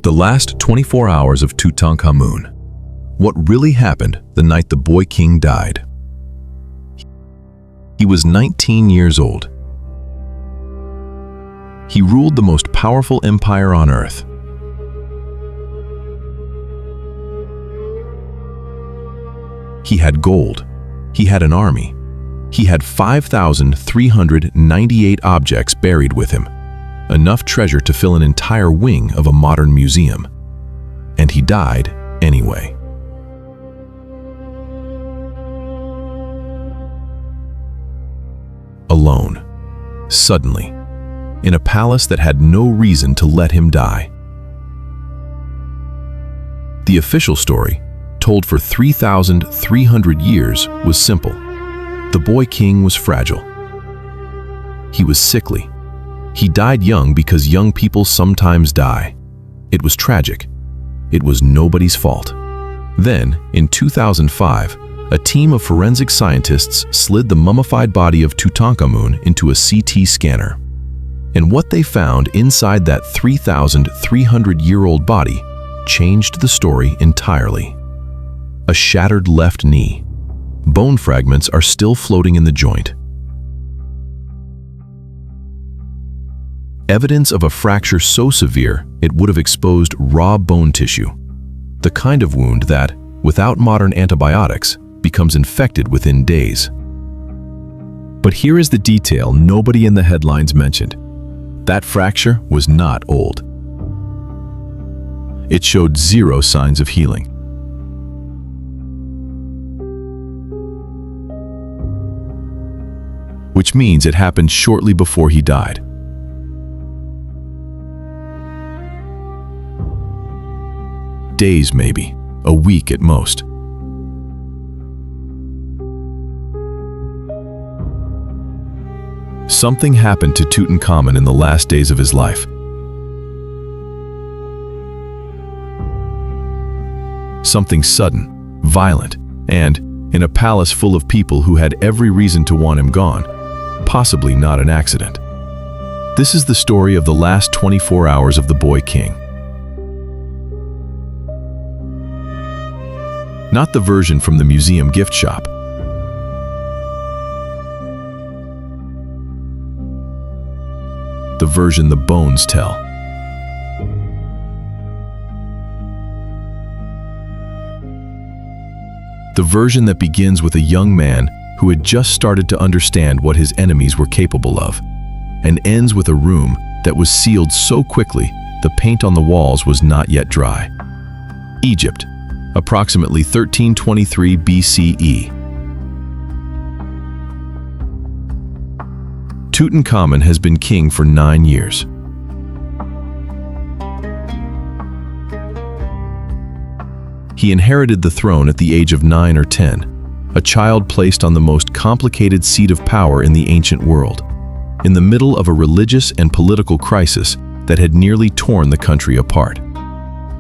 The last 24 hours of Tutankhamun. What really happened the night the boy king died? He was 19 years old. He ruled the most powerful empire on earth. He had gold. He had an army. He had 5,398 objects buried with him, enough treasure to fill an entire wing of a modern museum. And he died anyway. Alone, suddenly, in a palace that had no reason to let him die. The official story, told for 3,300 years, was simple. The boy king was fragile. He was sickly. He died young because young people sometimes die. It was tragic. It was nobody's fault. Then, in 2005, a team of forensic scientists slid the mummified body of Tutankhamun into a CT scanner. And what they found inside that 3,300-year-old body changed the story entirely. A shattered left knee. Bone fragments are still floating in the joint. Evidence of a fracture so severe it would have exposed raw bone tissue. The kind of wound that, without modern antibiotics, becomes infected within days. But here is the detail nobody in the headlines mentioned. That fracture was not old. It showed zero signs of healing. Which means it happened shortly before he died. Days maybe, a week at most. Something happened to Tutankhamun in the last days of his life. Something sudden, violent, and in a palace full of people who had every reason to want him gone, possibly not an accident. This is the story of the last 24 hours of the boy king. Not the version from the museum gift shop. The version the bones tell. The version that begins with a young man who had just started to understand what his enemies were capable of, and ends with a room that was sealed so quickly the paint on the walls was not yet dry. Egypt, approximately 1323 BCE. Tutankhamun has been king for 9 years. He inherited the throne at the age of 9 or 10, a child placed on the most complicated seat of power in the ancient world, in the middle of a religious and political crisis that had nearly torn the country apart.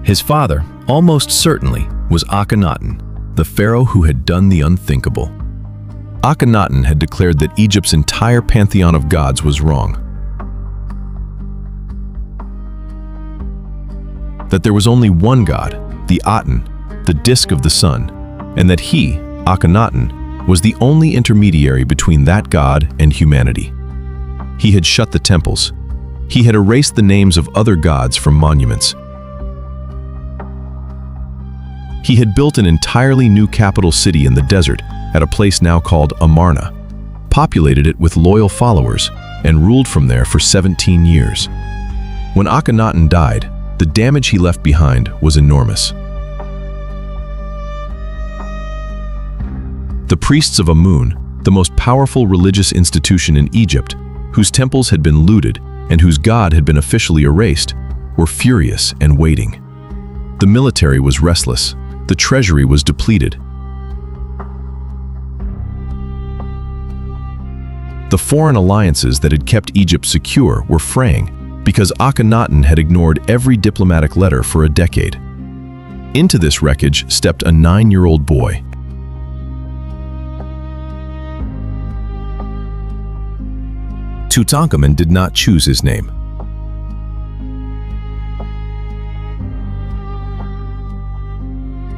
His father, almost certainly, was Akhenaten, the pharaoh who had done the unthinkable. Akhenaten had declared that Egypt's entire pantheon of gods was wrong. That there was only one god, the Aten, the disk of the sun, and that he, Akhenaten, was the only intermediary between that god and humanity. He had shut the temples. He had erased the names of other gods from monuments. He had built an entirely new capital city in the desert at a place now called Amarna, populated it with loyal followers, and ruled from there for 17 years. When Akhenaten died, the damage he left behind was enormous. The priests of Amun, the most powerful religious institution in Egypt, whose temples had been looted and whose god had been officially erased, were furious and waiting. The military was restless. The treasury was depleted. The foreign alliances that had kept Egypt secure were fraying because Akhenaten had ignored every diplomatic letter for a decade. Into this wreckage stepped a 9-year-old boy. Tutankhamun did not choose his name.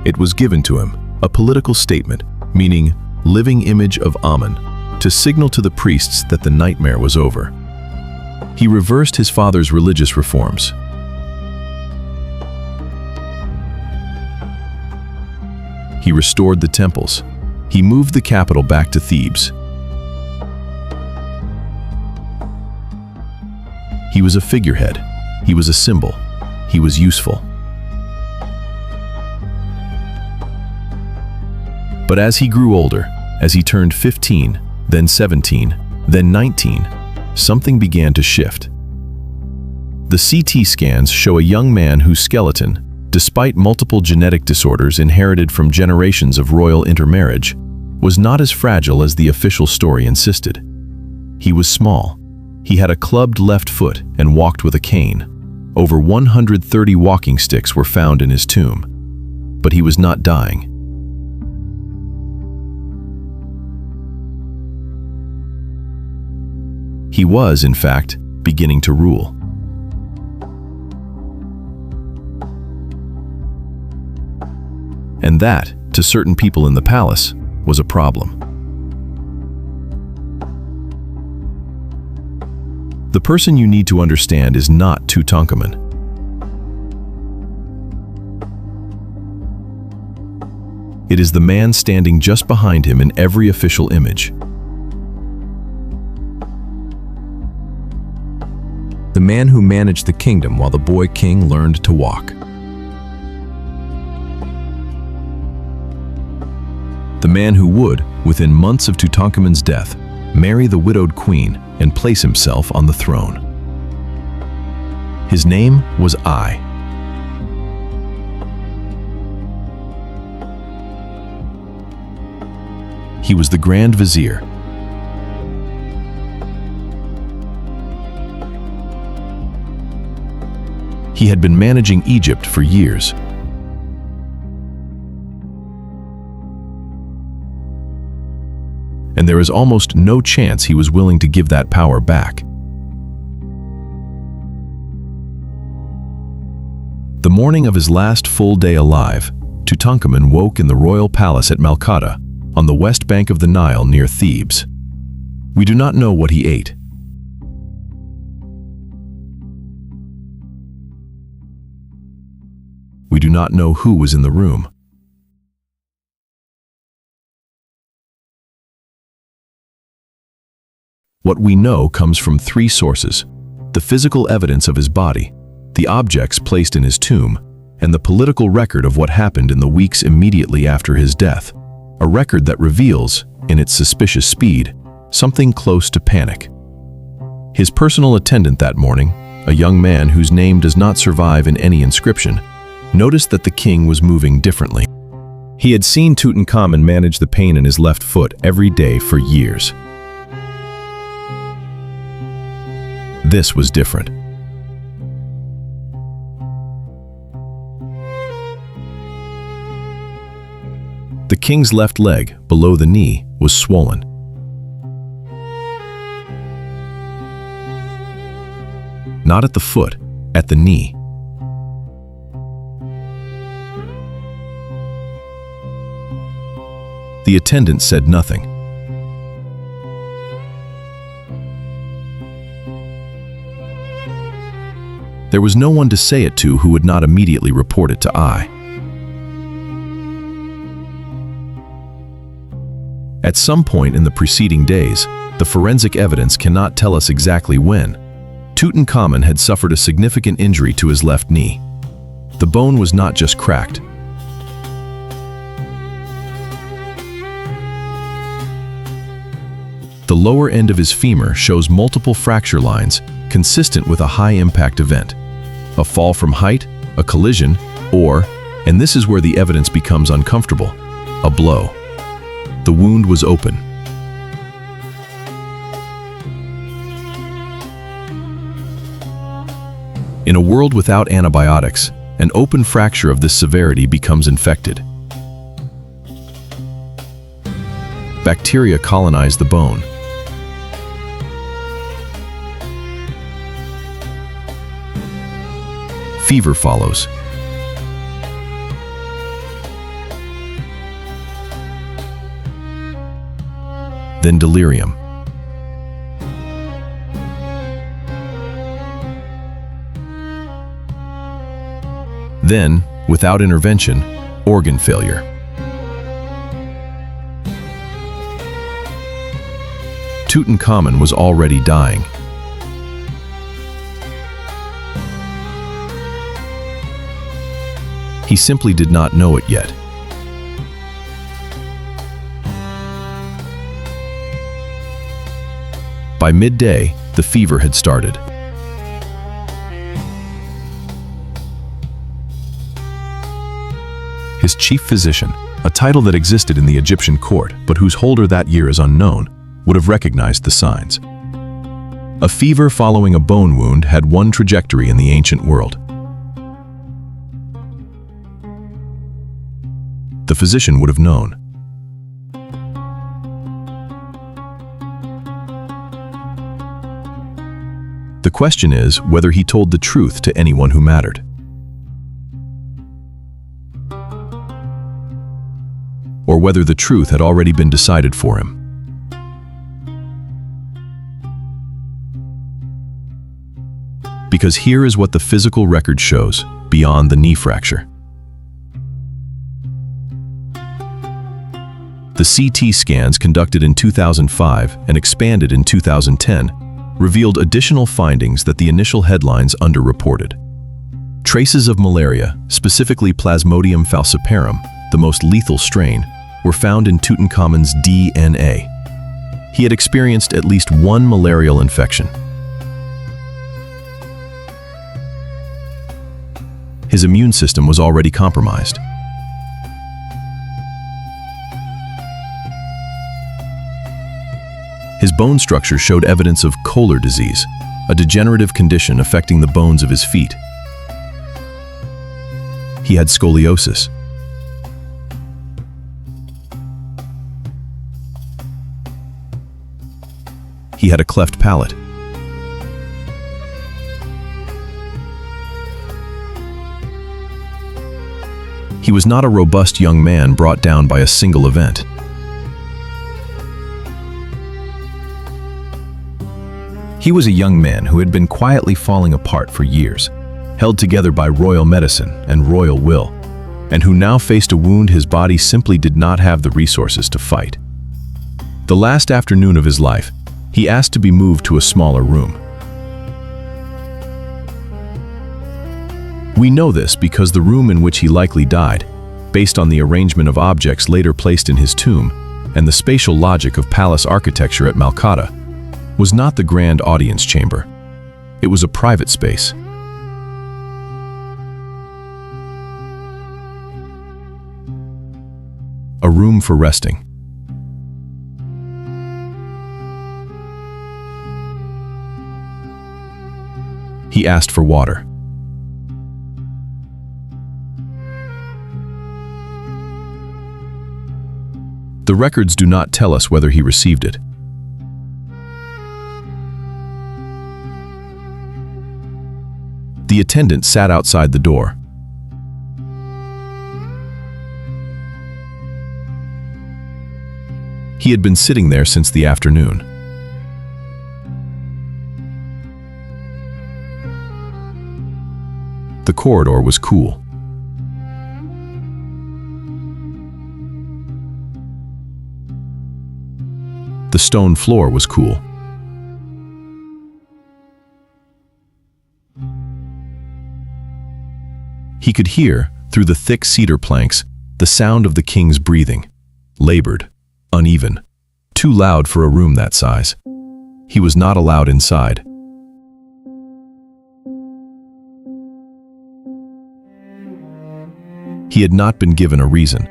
It was given to him, a political statement, meaning living image of Amun, to signal to the priests that the nightmare was over. He reversed his father's religious reforms. He restored the temples. He moved the capital back to Thebes. He was a figurehead. He was a symbol. He was useful. But as he grew older, as he turned 15, then 17, then 19, something began to shift. The CT scans show a young man whose skeleton, despite multiple genetic disorders inherited from generations of royal intermarriage, was not as fragile as the official story insisted. He was small. He had a clubbed left foot and walked with a cane. Over 130 walking sticks were found in his tomb. But he was not dying. He was, in fact, beginning to rule. And that, to certain people in the palace, was a problem. The person you need to understand is not Tutankhamun. It is the man standing just behind him in every official image. The man who managed the kingdom while the boy king learned to walk. The man who would, within months of Tutankhamun's death, marry the widowed queen and place himself on the throne. His name was I. He was the Grand Vizier. He had been managing Egypt for years. And there is almost no chance he was willing to give that power back. The morning of his last full day alive, Tutankhamun woke in the royal palace at Malkata, on the west bank of the Nile near Thebes. We do not know what he ate. We do not know who was in the room. What we know comes from three sources: the physical evidence of his body, the objects placed in his tomb, and the political record of what happened in the weeks immediately after his death. A record that reveals, in its suspicious speed, something close to panic. His personal attendant that morning, a young man whose name does not survive in any inscription, noticed that the king was moving differently. He had seen Tutankhamun manage the pain in his left foot every day for years. This was different. The king's left leg, below the knee, was swollen. Not at the foot, at the knee. The attendant said nothing. There was no one to say it to who would not immediately report it to I. At some point in the preceding days, the forensic evidence cannot tell us exactly when, Tutankhamun had suffered a significant injury to his left knee. The bone was not just cracked. The lower end of his femur shows multiple fracture lines consistent with a high-impact event. A fall from height, a collision, or, and this is where the evidence becomes uncomfortable, a blow. The wound was open. In a world without antibiotics, an open fracture of this severity becomes infected. Bacteria colonize the bone. Fever follows. then delirium. Then, without intervention, organ failure. Tutankhamun was already dying. He simply did not know it yet. By midday, the fever had started. His chief physician, a title that existed in the Egyptian court but whose holder that year is unknown, would have recognized the signs. A fever following a bone wound had one trajectory in the ancient world. The physician would have known. The question is whether he told the truth to anyone who mattered. Or whether the truth had already been decided for him. Because here is what the physical record shows, beyond the knee fracture. The CT scans conducted in 2005 and expanded in 2010 revealed additional findings that the initial headlines underreported. Traces of malaria, specifically Plasmodium falciparum, the most lethal strain, were found in Tutankhamun's DNA. He had experienced at least one malarial infection. His immune system was already compromised. His bone structure showed evidence of Koehler disease, a degenerative condition affecting the bones of his feet. He had scoliosis. He had a cleft palate. He was not a robust young man brought down by a single event. He was a young man who had been quietly falling apart for years, held together by royal medicine and royal will, and who now faced a wound his body simply did not have the resources to fight. The last afternoon of his life, he asked to be moved to a smaller room. We know this because the room in which he likely died, based on the arrangement of objects later placed in his tomb and the spatial logic of palace architecture at Malkata, was not the grand audience chamber. It was a private space. A room for resting. He asked for water. The records do not tell us whether he received it. The attendant sat outside the door. He had been sitting there since the afternoon. The corridor was cool. The stone floor was cool. He could hear, through the thick cedar planks, the sound of the king's breathing, labored, uneven, too loud for a room that size. He was not allowed inside. He had not been given a reason.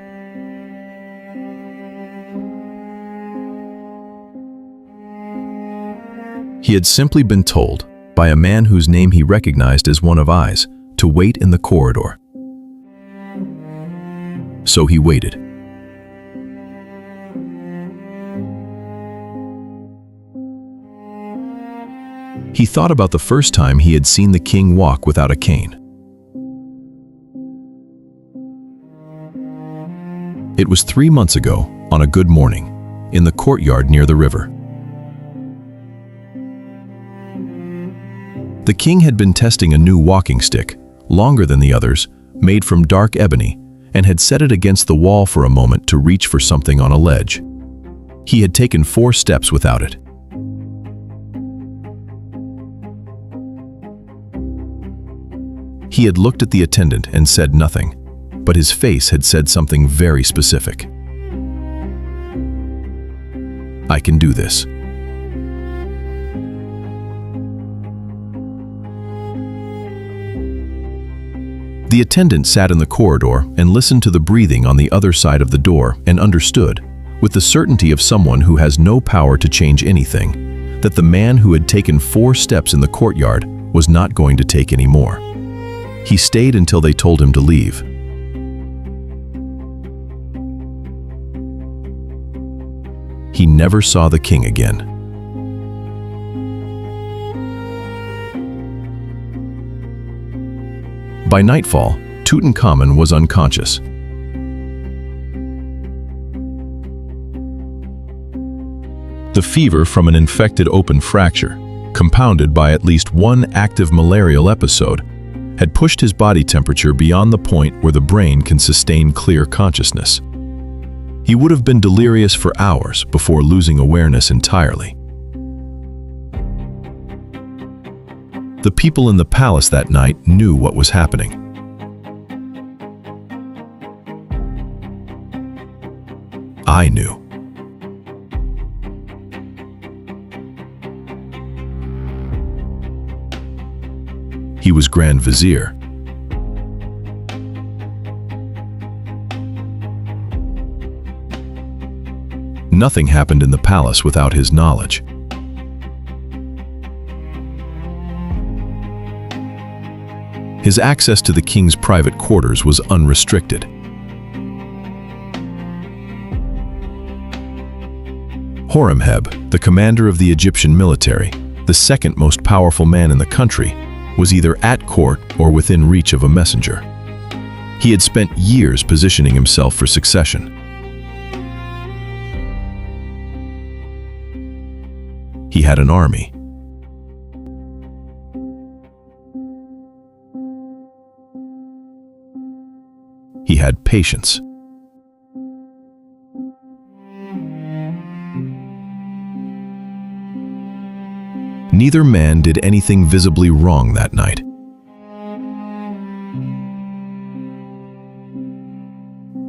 He had simply been told, by a man whose name he recognized as one of eyes, to wait in the corridor. So he waited. He thought about the first time he had seen the king walk without a cane. It was 3 months ago, on a good morning, in the courtyard near the river. The king had been testing a new walking stick, longer than the others, made from dark ebony, and had set it against the wall for a moment to reach for something on a ledge. He had taken 4 steps without it. He had looked at the attendant and said nothing, but his face had said something very specific. "I can do this." The attendant sat in the corridor and listened to the breathing on the other side of the door and understood, with the certainty of someone who has no power to change anything, that the man who had taken 4 steps in the courtyard was not going to take any more. He stayed until they told him to leave. He never saw the king again. By nightfall, Tutankhamun was unconscious. The fever from an infected open fracture, compounded by at least 1 active malarial episode, had pushed his body temperature beyond the point where the brain can sustain clear consciousness. He would have been delirious for hours before losing awareness entirely. The people in the palace that night knew what was happening. I knew. He was Grand Vizier. Nothing happened in the palace without his knowledge. His access to the king's private quarters was unrestricted. Horemheb, the commander of the Egyptian military, the second most powerful man in the country, was either at court or within reach of a messenger. He had spent years positioning himself for succession. He had an army. He had patience. Neither man did anything visibly wrong that night.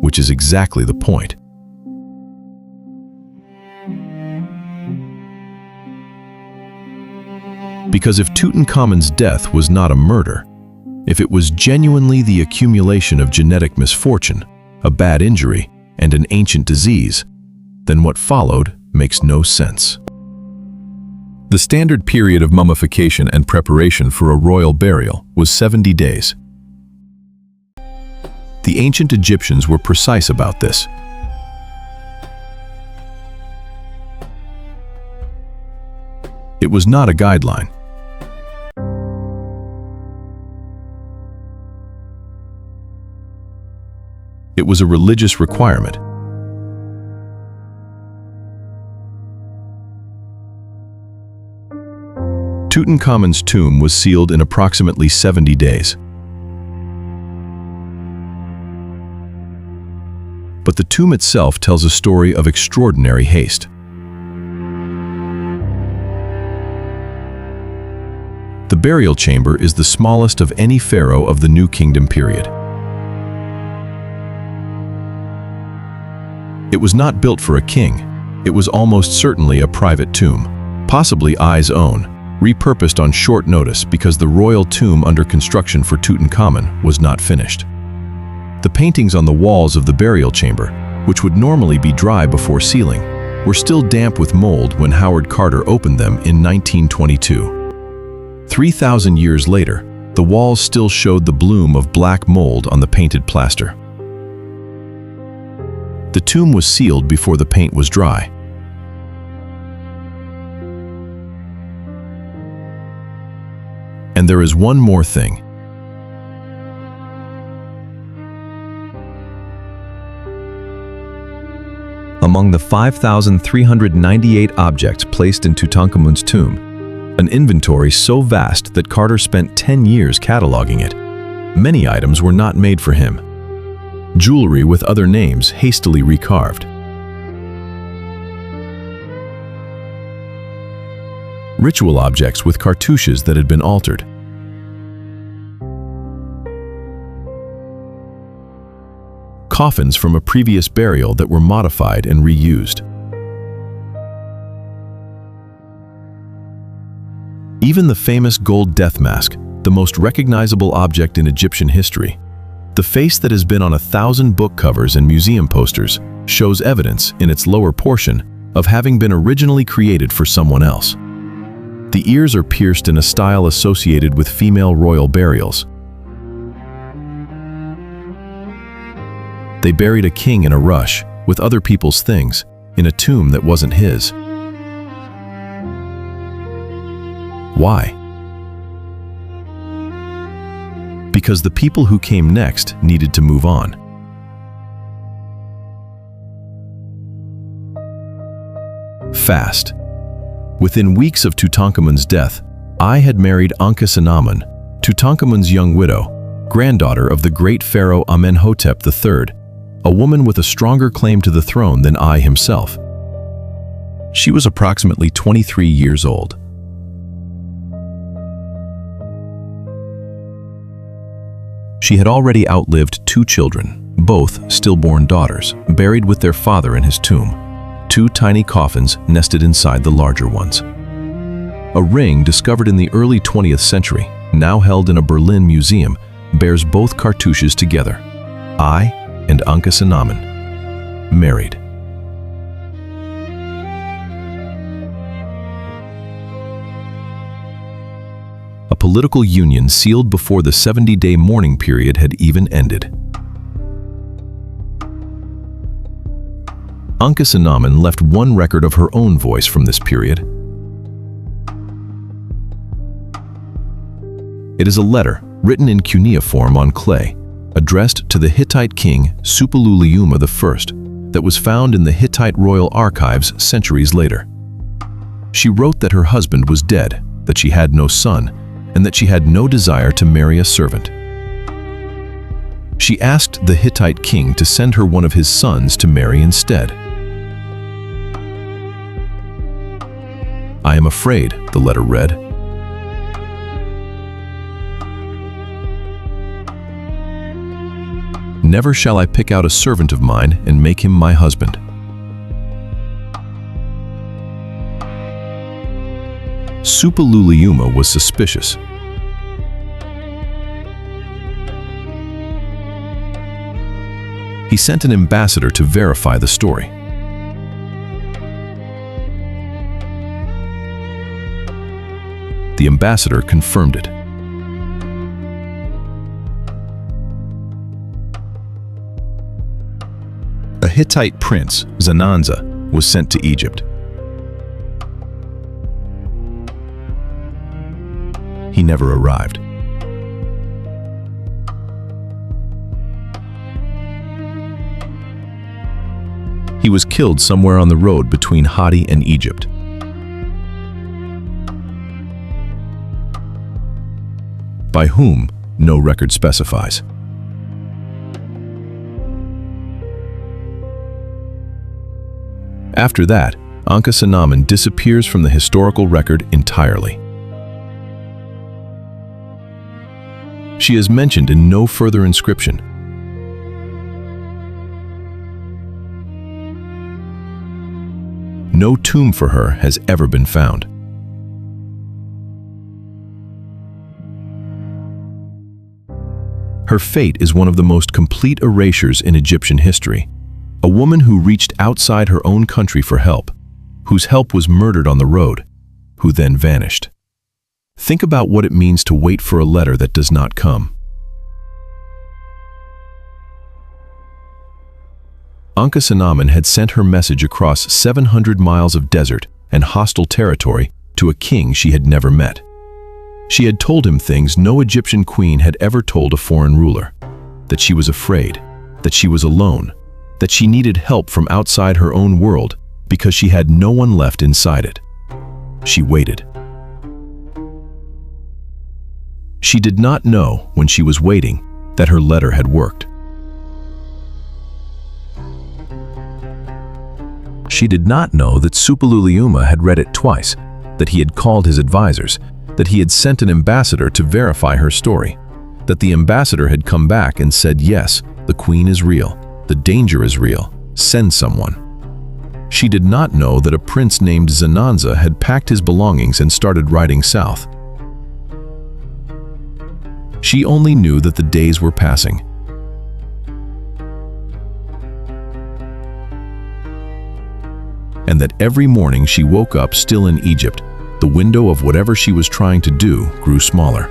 Which is exactly the point. Because if Tutankhamun's death was not a murder, if it was genuinely the accumulation of genetic misfortune, a bad injury, and an ancient disease, then what followed makes no sense. The standard period of mummification and preparation for a royal burial was 70 days. The ancient Egyptians were precise about this. It was not a guideline. It was a religious requirement. Tutankhamun's tomb was sealed in approximately 70 days. But the tomb itself tells a story of extraordinary haste. The burial chamber is the smallest of any pharaoh of the New Kingdom period. It was not built for a king. It was almost certainly a private tomb, possibly Ai's own, repurposed on short notice because the royal tomb under construction for Tutankhamun was not finished. The paintings on the walls of the burial chamber, which would normally be dry before sealing, were still damp with mold when Howard Carter opened them in 1922. 3,000 years later, the walls still showed the bloom of black mold on the painted plaster. The tomb was sealed before the paint was dry. And there is one more thing. A among the 5,398 objects placed in Tutankhamun's tomb, an inventory so vast that Carter spent 10 years cataloging it. Many items were not made for him. Jewelry with other names hastily recarved. Ritual objects with cartouches that had been altered. Coffins from a previous burial that were modified and reused. Even the famous gold death mask, the most recognizable object in Egyptian history, the face that has been on 1,000 book covers and museum posters, shows evidence, in its lower portion, of having been originally created for someone else. The ears are pierced in a style associated with female royal burials. They buried a king in a rush, with other people's things, in a tomb that wasn't his. Why? Because the people who came next needed to move on. Fast. Within weeks of Tutankhamun's death, I had married Ankhesenamun, Tutankhamun's young widow, granddaughter of the great pharaoh Amenhotep III, a woman with a stronger claim to the throne than I himself. She was approximately 23 years old. She had already outlived 2 children, both stillborn daughters, buried with their father in his tomb, 2 tiny coffins nested inside the larger ones. A ring discovered in the early 20th century, now held in a Berlin museum, bears both cartouches together. I and Ankhesenamun, married. A political union sealed before the 70-day mourning period had even ended. Ankhesenamun left one record of her own voice from this period. It is a letter written in cuneiform on clay, addressed to the Hittite king Suppiluliuma I, that was found in the Hittite royal archives centuries later. She wrote that her husband was dead, that she had no son, and that she had no desire to marry a servant. She asked the Hittite king to send her one of his sons to marry instead. I am afraid, the letter read. Never shall I pick out a servant of mine and make him my husband. Suppiluliuma was suspicious. He sent an ambassador to verify the story. The ambassador confirmed it. A Hittite prince, Zananza, was sent to Egypt. He never arrived. He was killed somewhere on the road between Hatti and Egypt. By whom, no record specifies. After that, Ankhesenamun disappears from the historical record entirely. She is mentioned in no further inscription. No tomb for her has ever been found. Her fate is one of the most complete erasures in Egyptian history. A woman who reached outside her own country for help, whose help was murdered on the road, who then vanished. Think about what it means to wait for a letter that does not come. Ankhesenamun had sent her message across 700 miles of desert and hostile territory to a king she had never met. She had told him things no Egyptian queen had ever told a foreign ruler: that she was afraid, that she was alone, that she needed help from outside her own world because she had no one left inside it. She waited. She did not know, when she was waiting, that her letter had worked. She did not know that Suppiluliuma had read it twice, that he had called his advisors, that he had sent an ambassador to verify her story, that the ambassador had come back and said, yes, the queen is real, the danger is real, send someone. She did not know that a prince named Zenanza had packed his belongings and started riding south. She only knew that the days were passing. And that every morning she woke up still in Egypt, the window of whatever she was trying to do grew smaller.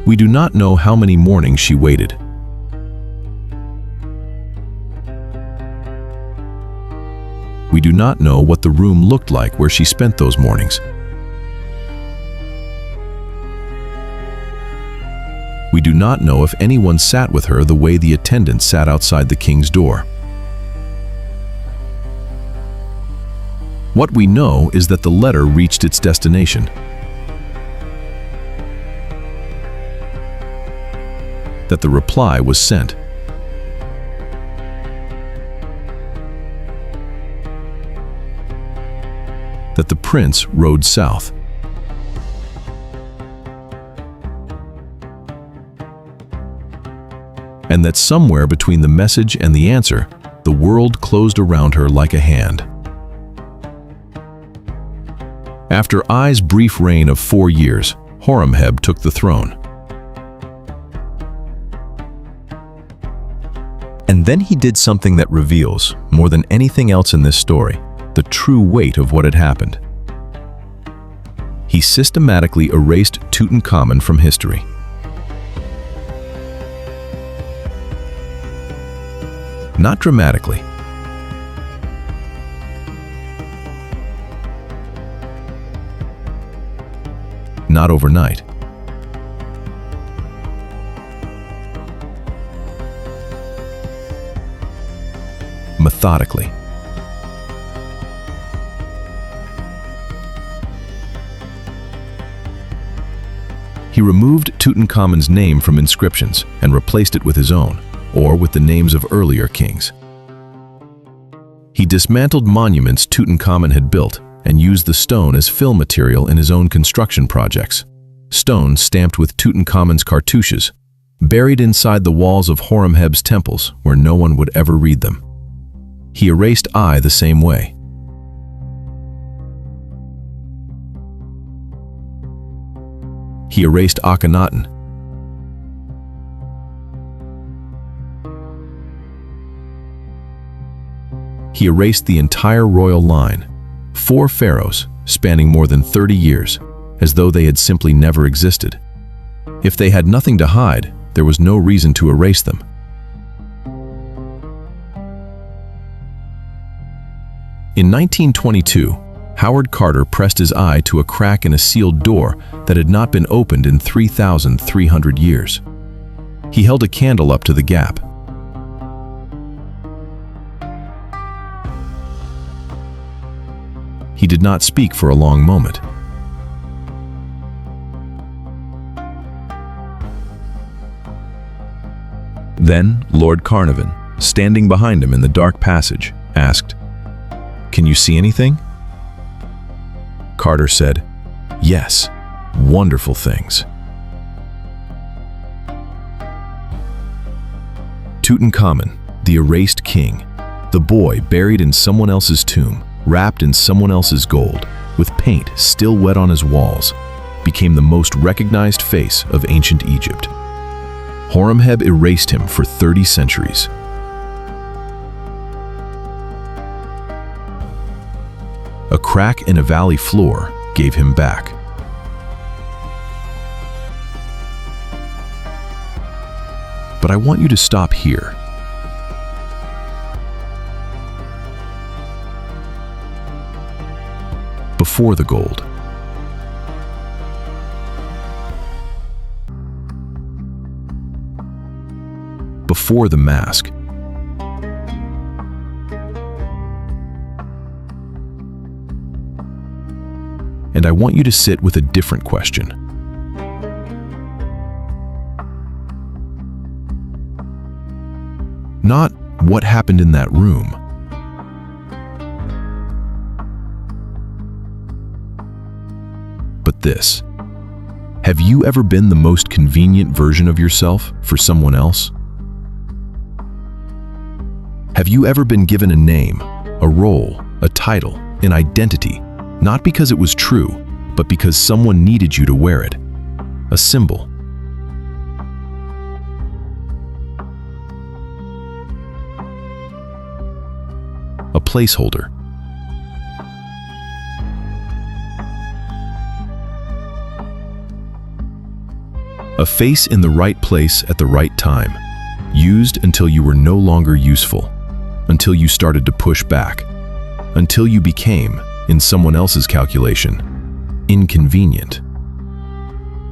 We do not know how many mornings she waited. We do not know what the room looked like where she spent those mornings. We do not know if anyone sat with her the way the attendant sat outside the king's door. What we know is that the letter reached its destination. That the reply was sent. That the prince rode south. And that somewhere between the message and the answer, the world closed around her like a hand. After Ai's brief reign of 4 years, Horemheb took the throne. And then he did something that reveals, more than anything else in this story, the true weight of what had happened. He systematically erased Tutankhamun from history. Not dramatically. Not overnight. Methodically. He removed Tutankhamun's name from inscriptions and replaced it with his own, or with the names of earlier kings. He dismantled monuments Tutankhamun had built and used the stone as fill material in his own construction projects. Stone stamped with Tutankhamun's cartouches, buried inside the walls of Horemheb's temples where no one would ever read them. He erased Ai the same way. He erased Akhenaten. He erased the entire royal line, 4 pharaohs spanning more than 30 years, as though they had simply never existed. If they had nothing to hide, there was no reason to erase them. In 1922, Howard Carter pressed his eye to a crack in a sealed door that had not been opened in 3,300 years. He held a candle up to the gap. He did not speak for a long moment. Then Lord Carnarvon, standing behind him in the dark passage, asked, "Can you see anything?" Carter said, "Yes, wonderful things." Tutankhamun, the erased king, the boy buried in someone else's tomb, wrapped in someone else's gold, with paint still wet on his walls, became the most recognized face of ancient Egypt. Horemheb erased him for 30 centuries. A crack in a valley floor gave him back. But I want you to stop here. Before the gold. before the mask. And I want you to sit with a different question. Not what happened in that room, but this. Have you ever been the most convenient version of yourself for someone else? Have you ever been given a name, a role, a title, an identity, not because it was true, but because someone needed you to wear it? A symbol. A placeholder. A face in the right place at the right time, used until you were no longer useful, until you started to push back, until you became, in someone else's calculation, inconvenient.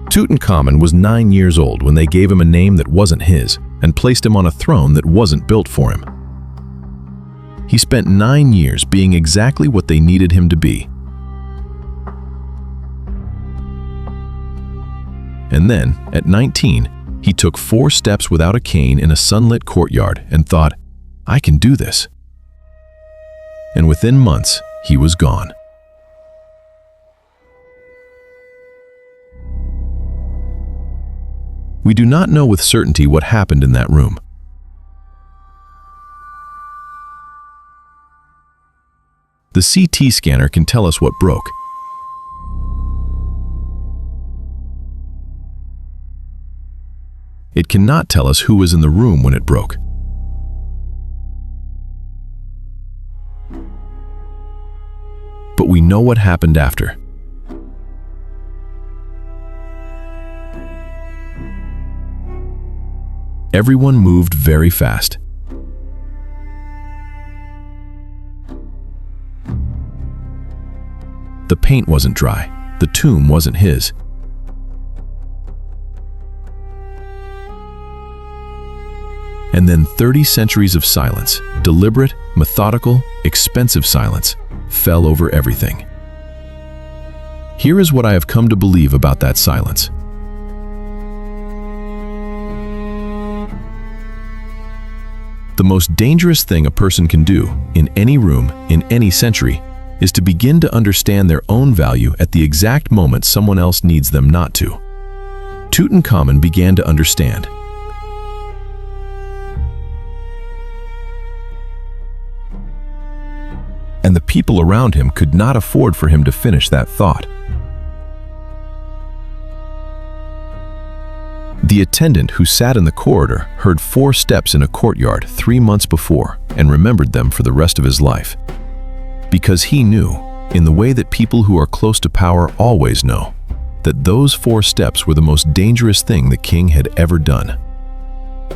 Tutankhamun was 9 years old when they gave him a name that wasn't his and placed him on a throne that wasn't built for him. He spent 9 years being exactly what they needed him to be. And then, at 19, he took 4 steps without a cane in a sunlit courtyard and thought, I can do this. And within months, he was gone. We do not know with certainty what happened in that room. The CT scanner can tell us what broke. It cannot tell us who was in the room when it broke. But we know what happened after. Everyone moved very fast. The paint wasn't dry. The tomb wasn't his. And then 30 centuries of silence, deliberate, methodical, expensive silence, fell over everything. Here is what I have come to believe about that silence. The most dangerous thing a person can do, in any room, in any century, is to begin to understand their own value at the exact moment someone else needs them not to. Tutankhamun began to understand. And the people around him could not afford for him to finish that thought. The attendant who sat in the corridor heard 4 steps in a courtyard 3 months before and remembered them for the rest of his life. Because he knew, in the way that people who are close to power always know, that those 4 steps were the most dangerous thing the king had ever done.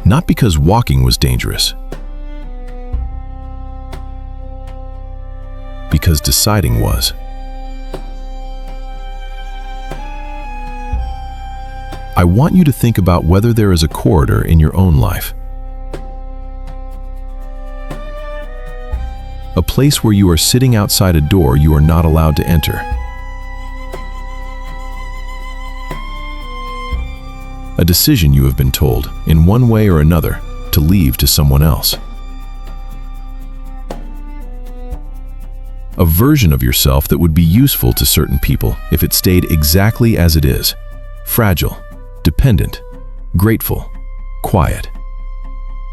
Not because walking was dangerous, because deciding was. I want you to think about whether there is a corridor in your own life. A place where you are sitting outside a door you are not allowed to enter. A decision you have been told, in one way or another, to leave to someone else. A version of yourself that would be useful to certain people if it stayed exactly as it is. Fragile, dependent, grateful, quiet.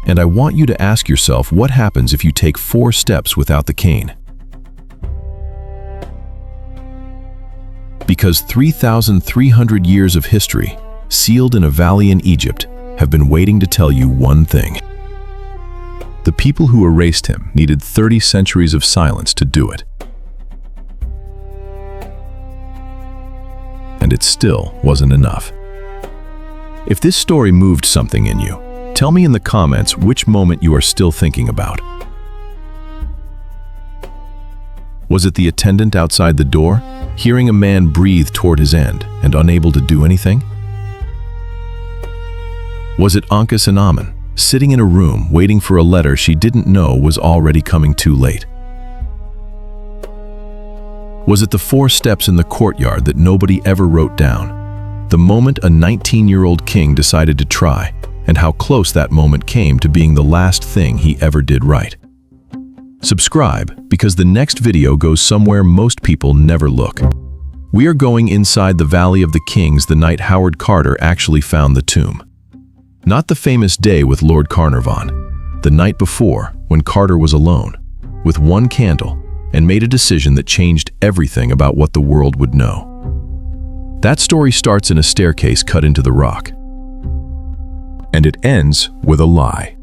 And I want you to ask yourself what happens if you take 4 steps without the cane. Because 3,300 years of history, sealed in a valley in Egypt, have been waiting to tell you one thing. The people who erased him needed 30 centuries of silence to do it. And it still wasn't enough. If this story moved something in you, tell me in the comments which moment you are still thinking about. Was it the attendant outside the door, hearing a man breathe toward his end and unable to do anything? Was it Ankhesenamun, sitting in a room waiting for a letter she didn't know was already coming too late. Was it the 4 steps in the courtyard that nobody ever wrote down? The moment a 19-year-old king decided to try, and how close that moment came to being the last thing he ever did right. Subscribe, because the next video goes somewhere most people never look. We are going inside the Valley of the Kings the night Howard Carter actually found the tomb. Not the famous day with Lord Carnarvon, the night before, when Carter was alone, with one candle, and made a decision that changed everything about what the world would know. That story starts in a staircase cut into the rock. And it ends with a lie.